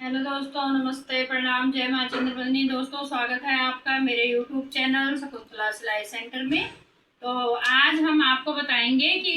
Hello दोस्तों, नमस्ते, प्रणाम, जय माँ चंद्रवदनी। दोस्तों, स्वागत है आपका मेरे यूट्यूब चैनल शकुंतला सिलाई सेंटर में। तो आज हम आपको बताएंगे कि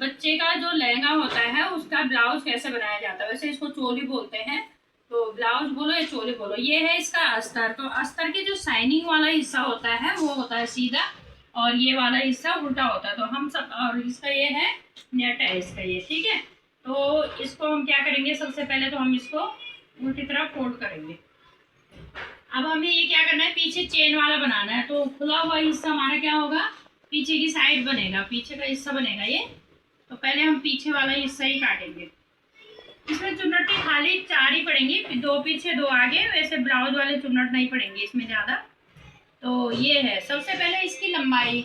बच्चे का जो लहंगा होता है उसका ब्लाउज कैसे बनाया जाता है। वैसे इसको चोली बोलते हैं, तो ब्लाउज बोलो या चोली बोलो। ये है इसका अस्तर। तो अस्तर की जो शाइनिंग वाला हिस्सा होता है वो होता है सीधा, और ये वाला हिस्सा उल्टा होता है। तो हम सब, और इसका ये है नेट है इसका, ये ठीक है। तो इसको हम क्या करेंगे, सबसे पहले तो हम इसको उल्टी तरफ फोल्ड करेंगे। अब हमें ये क्या करना है, पीछे चेन वाला बनाना है। तो खुला हुआ हिस्सा हमारा क्या होगा, पीछे की साइड बनेगा, पीछे का हिस्सा बनेगा ये। तो पहले हम पीछे वाला हिस्सा ही काटेंगे। इसमें चुन्नटें खाली 4 ही पड़ेंगी, 2 पीछे 2 आगे। वैसे ब्लाउज वाले चुन्नट नहीं पड़ेंगे इसमें ज़्यादा। तो ये है सबसे पहले इसकी लंबाई।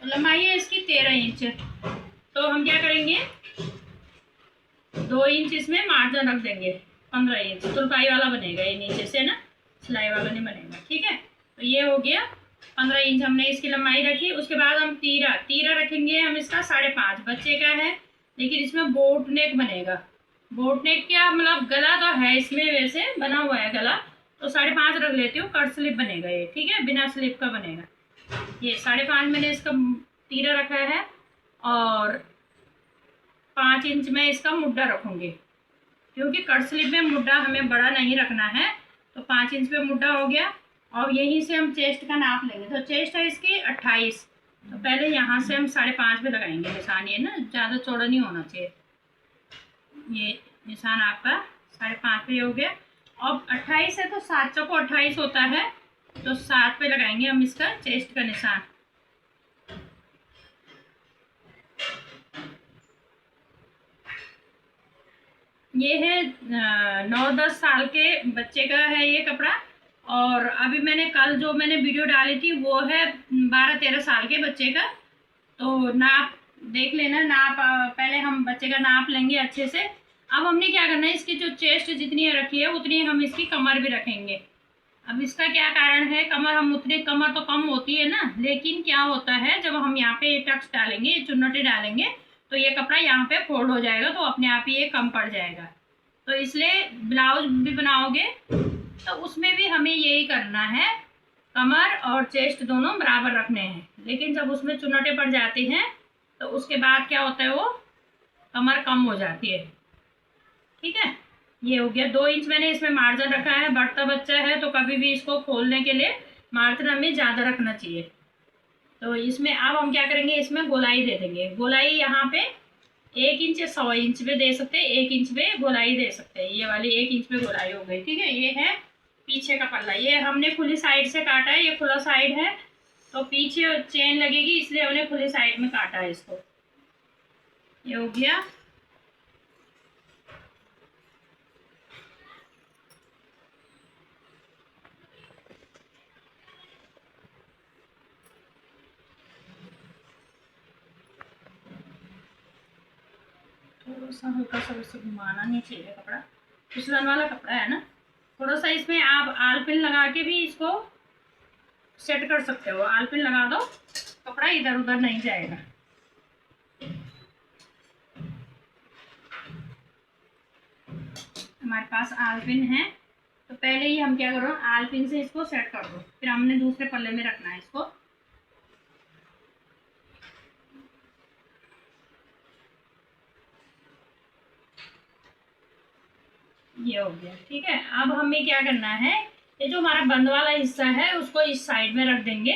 तो लंबाई है इसकी 13 इंच। तो हम क्या करेंगे, 2 इंच इसमें मार्जिन रख देंगे। 15 इंच तुरपाई वाला बनेगा ये, नीचे से ना सिलाई वाला नहीं बनेगा, ठीक है। तो ये हो गया 15 इंच हमने इसकी लंबाई रखी। उसके बाद हम तीरा तीरा रखेंगे हम इसका 5.5। बच्चे का है लेकिन इसमें बोट नेक बनेगा। बोट नेक क्या मतलब, गला तो है इसमें, वैसे बना हुआ है गला। तो 5.5 रख लेती हूँ, कट स्लिप बनेगा ये, ठीक है, बिना स्लिप का बनेगा। ये 5.5 मैंने इसका तीरा रखा है। और 5 इंच में इसका मुड्ढा रखूँगी, क्योंकि कट स्लिप में मुड्ढा हमें बड़ा नहीं रखना है। तो 5 इंच पे मुड्ढा हो गया। और यहीं से हम चेस्ट का नाप लेंगे। तो चेस्ट है इसकी 28। तो पहले यहाँ से हम 5.5 पे लगाएंगे निशान, ये ना ज़्यादा चौड़ा नहीं होना चाहिए। ये निशान आपका 5.5 पे हो गया। अब 28 है तो 7 चौको 28 होता है। तो 7 पे लगाएंगे हम इसका चेस्ट का निशान। ये है 9-10 साल के बच्चे का है ये कपड़ा। और अभी मैंने कल जो मैंने वीडियो डाली थी वो है 12-13 साल के बच्चे का। तो नाप देख लेना, नाप पहले हम बच्चे का नाप लेंगे अच्छे से। अब हमने क्या करना है, इसकी जो चेस्ट जितनी रखी है उतनी हम इसकी कमर भी रखेंगे। अब इसका क्या कारण है, कमर हम उतनी, कमर तो कम होती है ना, लेकिन क्या होता है जब हम यहाँ पे टक्स डालेंगे, चुन्नटे डालेंगे, तो ये कपड़ा यहाँ पे फोल्ड हो जाएगा, तो अपने आप ही ये कम पड़ जाएगा। तो इसलिए ब्लाउज भी बनाओगे तो उसमें भी हमें यही करना है, कमर और चेस्ट दोनों बराबर रखने हैं। लेकिन जब उसमें चुन्नटे पड़ जाती हैं तो उसके बाद क्या होता है, वो कमर कम हो जाती है, ठीक है। ये हो गया 2 इंच मैंने इसमें मार्जिन रखा है। बढ़ता बच्चा है तो कभी भी इसको खोलने के लिए मार्जिन हमें ज़्यादा रखना चाहिए। तो इसमें अब हम क्या करेंगे, इसमें गोलाई दे देंगे। गोलाई यहाँ पे 1 इंच या 1.25 इंच पे दे सकते हैं, 1 इंच पे गोलाई दे सकते हैं। ये वाली 1 इंच पे गोलाई हो गई, ठीक है। ये है पीछे का पल्ला। ये हमने खुली साइड से काटा है, ये खुला साइड है तो पीछे चेन लगेगी, इसलिए हमने खुली साइड में काटा है इसको। ये हो गया। थोड़ा सा हल्का सा उसे घुमाना नहीं चाहिए, कपड़ा फिसलन वाला कपड़ा है ना। थोड़ा सा इसमें आप आल पिन लगा के भी इसको सेट कर सकते हो। आल पिन लगा दो, कपड़ा इधर उधर नहीं जाएगा। हमारे पास आल पिन है तो पहले ही हम क्या करो, आल पिन से इसको सेट कर दो, फिर हमने दूसरे पल्ले में रखना है इसको। ये हो गया, ठीक है। अब हमें क्या करना है, ये जो हमारा बंद वाला हिस्सा है उसको इस साइड में रख देंगे।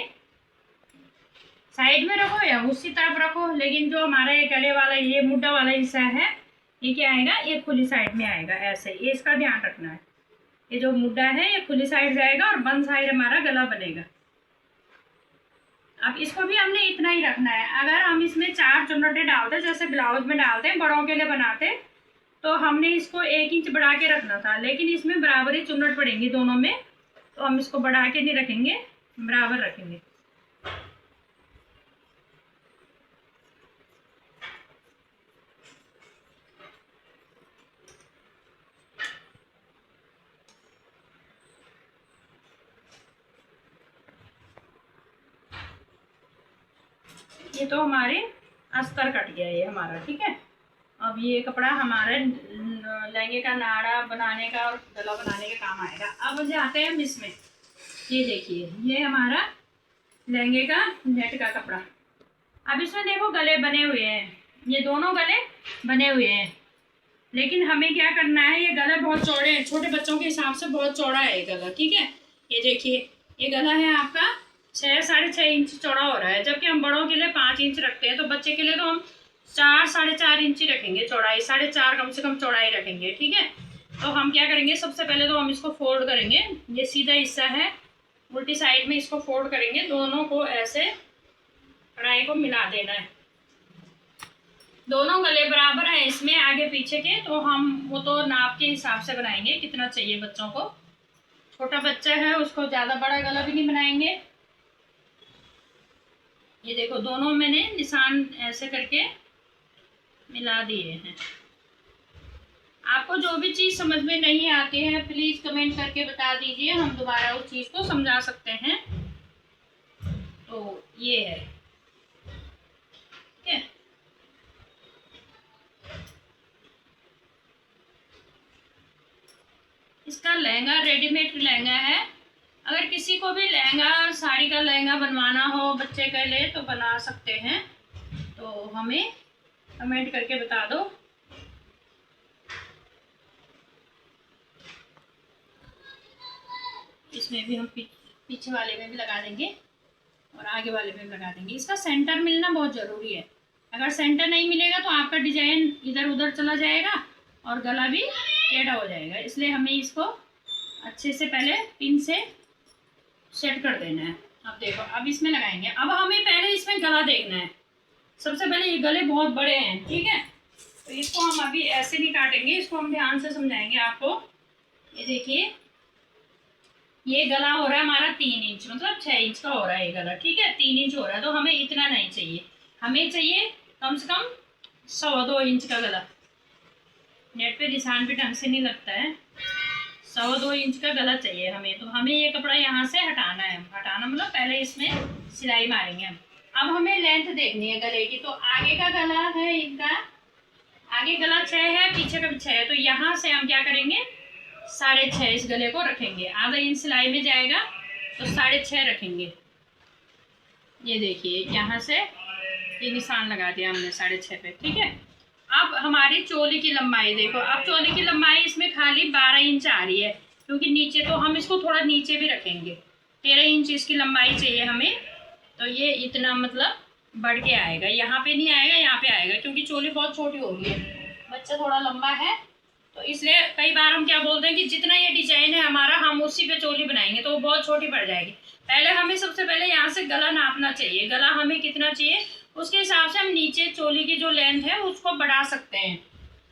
साइड में रखो या उसी तरफ रखो, लेकिन जो हमारा ये गले वाला, ये मुड्ढा वाला हिस्सा है, ये क्या आएगा, ये खुली साइड में आएगा ऐसे। ये इसका ध्यान रखना है, ये जो मुड्ढा है ये खुली साइड जाएगा और बंद साइड हमारा गला बनेगा। अब इसको भी हमने इतना ही रखना है। अगर हम इसमें 4 चुन्नटे डालते जैसे ब्लाउज में डालते हैं, बड़ों के लिए बनाते, तो हमने इसको 1 इंच बढ़ा के रखना था। लेकिन इसमें बराबर ही चुन्नट पड़ेंगी दोनों में, तो हम इसको बढ़ा के नहीं रखेंगे, बराबर रखेंगे। ये तो हमारे अस्तर कट गया ये हमारा, ठीक है। अब ये कपड़ा हमारे लहंगे का नाड़ा बनाने का और गला बनाने का काम आएगा। अब जाते हैं हम इसमें। ये देखिए, ये हमारा लहंगे का नेट का कपड़ा। अब इसमें देखो गले बने हुए हैं, ये दोनों गले बने हुए हैं, लेकिन हमें क्या करना है, ये गला बहुत चौड़े हैं, छोटे बच्चों के हिसाब से बहुत चौड़ा है ये गला। ठीक है, ये देखिए, ये गला है आपका 6-6.5 इंच चौड़ा हो रहा है, जबकि हम बड़ों के लिए 5 इंच रखते हैं। तो बच्चे के लिए तो हम 4-4.5 इंच ही रखेंगे चौड़ाई, 4.5 कम से कम चौड़ाई रखेंगे। ठीक है, तो हम क्या करेंगे, सबसे पहले तो हम इसको फोल्ड करेंगे। ये सीधा हिस्सा है, उल्टी साइड में इसको फोल्ड करेंगे, दोनों को ऐसे कढ़ाई को मिला देना है। दोनों गले बराबर हैं इसमें आगे पीछे के, तो हम वो तो नाप के हिसाब से बनाएंगे कितना चाहिए बच्चों को। छोटा बच्चा है उसको ज़्यादा बड़ा गला भी नहीं बनाएंगे। ये देखो, दोनों मैंने निशान ऐसे करके मिला दिए हैं। आपको जो भी चीज़ समझ में नहीं आती है प्लीज़ कमेंट करके बता दीजिए, हम दोबारा उस चीज़ को समझा सकते हैं। तो ये है, ठीक है। इसका लहंगा रेडीमेड लहंगा है। अगर किसी को भी लहंगा, साड़ी का लहंगा बनवाना हो बच्चे के लिए तो बना सकते हैं, तो हमें कमेंट करके बता दो। इसमें भी हम पीछे वाले में भी लगा देंगे और आगे वाले में भी लगा देंगे। इसका सेंटर मिलना बहुत ज़रूरी है। अगर सेंटर नहीं मिलेगा तो आपका डिजाइन इधर उधर चला जाएगा और गला भी टेढ़ा हो जाएगा। इसलिए हमें इसको अच्छे से पहले पिन से सेट कर देना है। अब देखो, अब इसमें लगाएंगे। अब हमें पहले इसमें गला देखना है। सबसे पहले ये गले बहुत बड़े हैं, ठीक है, तो इसको हम अभी ऐसे नहीं काटेंगे, इसको हम ध्यान से समझाएंगे आपको। ये देखिए, ये गला हो रहा है हमारा 3 इंच, मतलब 6 इंच का हो रहा है ये गला। ठीक है, 3 इंच हो रहा है, तो हमें इतना नहीं चाहिए, हमें चाहिए कम से कम 1.25 इंच का गला। नेट पे निशान भी ढंग से नहीं लगता है। 1.25 इंच का गला चाहिए हमें। तो हमें ये कपड़ा यहाँ से हटाना है। हटाना मतलब पहले इसमें सिलाई मारेंगे। अब हमें लेंथ देखनी है गले की। तो आगे का गला है इनका, आगे गला 6 है, पीछे का भी 6 है, तो यहाँ से हम क्या करेंगे, 6.5 इस गले को रखेंगे। आधा इंच सिलाई में जाएगा तो 6.5 रखेंगे। ये देखिए, यहाँ से ये निशान लगा दिया हमने 6.5 पे। ठीक है, अब हमारी चोली की लंबाई देखो। अब चोली की लंबाई इसमें खाली 12 इंच आ रही है, क्योंकि नीचे तो हम इसको थोड़ा नीचे भी रखेंगे। 13 इंच इसकी लंबाई चाहिए हमें। तो ये इतना मतलब बढ़ के आएगा, यहाँ पे नहीं आएगा, यहाँ पे आएगा, क्योंकि चोली बहुत छोटी हो गई है, बच्चा थोड़ा लंबा है। तो इसलिए कई बार हम क्या बोलते हैं कि जितना ये डिजाइन है हमारा, हम उसी पे चोली बनाएंगे, तो वो बहुत छोटी पड़ जाएगी। पहले हमें सबसे पहले यहाँ से गला नापना चाहिए। गला हमें कितना चाहिए, उसके हिसाब से हम नीचे चोली की जो लेंथ है उसको बढ़ा सकते हैं।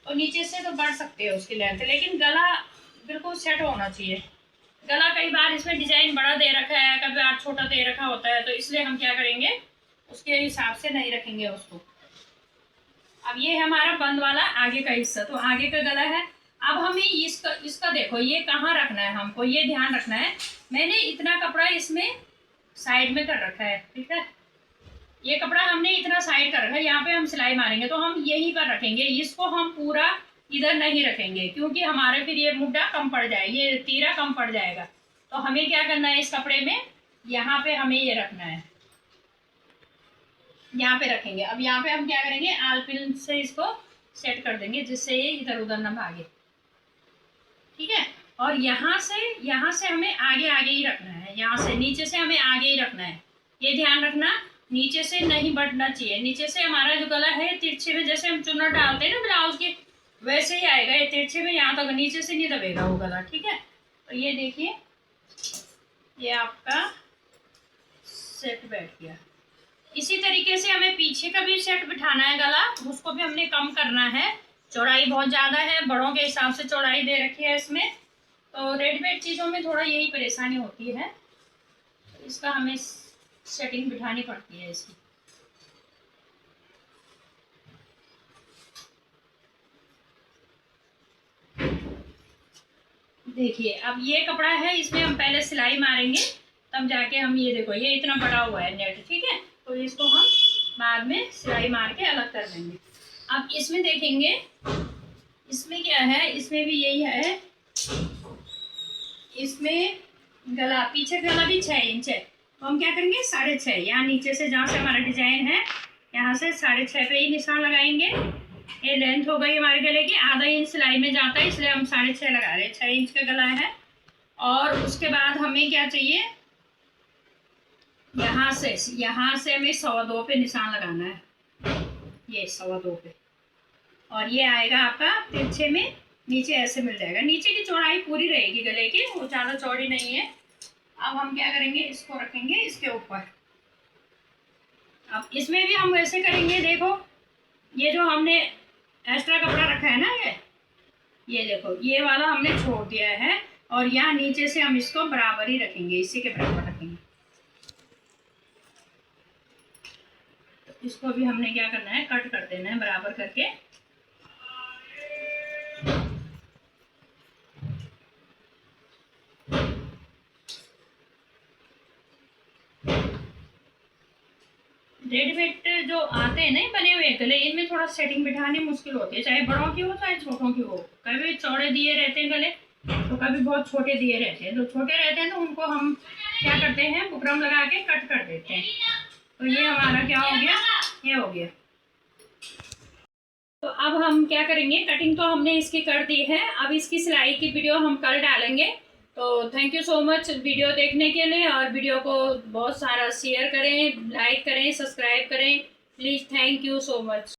तो नीचे से तो बढ़ सकते हैं उसकी लेंथ, लेकिन गला बिल्कुल सेट होना चाहिए। गला कई बार इसमें डिजाइन बड़ा दे रखा है, कभी बार छोटा दे रखा होता है, तो इसलिए हम क्या करेंगे, उसके हिसाब से नहीं रखेंगे उसको। अब ये हमारा बंद वाला आगे का हिस्सा, तो आगे का गला है। अब हमें इसका देखो, ये कहाँ रखना है हमको, ये ध्यान रखना है। मैंने इतना कपड़ा इसमें साइड में कर रखा है। ठीक है, ये कपड़ा हमने इतना साइड कर रखा है, यहाँ पे हम सिलाई मारेंगे तो हम यहीं पर रखेंगे। इसको हम पूरा इधर नहीं रखेंगे, क्योंकि हमारे फिर ये मुड्ढा कम पड़ जाए, ये तीरा कम पड़ जाएगा। तो हमें क्या करना है, इस कपड़े में यहाँ पे हमें ये रखना है, यहाँ पे रखेंगे। अब यहाँ पे हम क्या करेंगे, आल पिन से इसको सेट कर देंगे, जिससे ये इधर उधर ना भागे। ठीक है, और यहाँ से हमें आगे आगे ही रखना है, यहाँ से नीचे से हमें आगे ही रखना है। ये ध्यान रखना, नीचे से नहीं बढ़ना चाहिए। नीचे से हमारा जो गला है तिरछे में, जैसे हम चुन्नट डालते हैं ना ब्लाउज के, वैसे ही आएगा ये तिरछे में, यहाँ तक नीचे से नहीं दबेगा वो गला। ठीक है, तो ये देखिए, ये आपका सेट बैठ गया। इसी तरीके से हमें पीछे का भी सेट बिठाना है गला, उसको भी हमने कम करना है। चौड़ाई बहुत ज़्यादा है, बड़ों के हिसाब से चौड़ाई दे रखी है इसमें। तो रेडीमेड चीज़ों में थोड़ा यही परेशानी होती है, तो इसका हमें सेटिंग बिठानी पड़ती है इसकी। देखिए, अब ये कपड़ा है, इसमें हम पहले सिलाई मारेंगे, तब जाके हम ये देखो, ये इतना बड़ा हुआ है नेट। ठीक है, तो इसको हम बाद में सिलाई मार के अलग कर देंगे। अब इसमें देखेंगे, इसमें क्या है, इसमें भी यही है, इसमें गला, पीछे गला भी 6 इंच है, तो हम क्या करेंगे 6.5, यहाँ नीचे से जहाँ से हमारा डिजाइन है यहाँ से 6.5 पे ही निशान लगाएंगे। ये लेंथ हो गई हमारे गले की, आधा इंच सिलाई में जाता है, इसलिए हम 6.5 लगा रहे हैं, 6 इंच का गला है। और उसके बाद हमें क्या चाहिए, यहाँ से हमें 2.25 पे निशान लगाना है, ये 2.25 पे, और ये आएगा आपका तिरछे में, नीचे ऐसे मिल जाएगा। नीचे की चौड़ाई पूरी रहेगी गले की, वो ज़्यादा चौड़ी नहीं है। अब हम क्या करेंगे, इसको रखेंगे इसके ऊपर। अब इसमें भी हम वैसे करेंगे, देखो ये जो हमने एक्स्ट्रा कपड़ा रखा है ना, ये देखो ये वाला हमने छोड़ दिया है, और यहाँ नीचे से हम इसको बराबर ही रखेंगे, इसी के बराबर रखेंगे। तो इसको भी हमने क्या करना है, कट कर देना है बराबर करके। रेडीमेड जो आते हैं ना बने हुए गले, इनमें थोड़ा सेटिंग बिठानी मुश्किल होती है, चाहे बड़ों की हो चाहे छोटों की हो। कभी चौड़े दिए रहते हैं गले, तो कभी बहुत छोटे दिए रहते हैं। जो छोटे रहते हैं तो उनको हम क्या करते हैं, बुकरम लगा के कट कर देते हैं। तो ये हमारा क्या हो गया, ये हो गया। तो अब हम क्या करेंगे, कटिंग तो हमने इसकी कर दी है, अब इसकी सिलाई की वीडियो हम कल डालेंगे। तो thank you so much video देखने के लिए, और वीडियो को बहुत सारा शेयर करें, लाइक करें, सब्सक्राइब करें please. Thank you so much.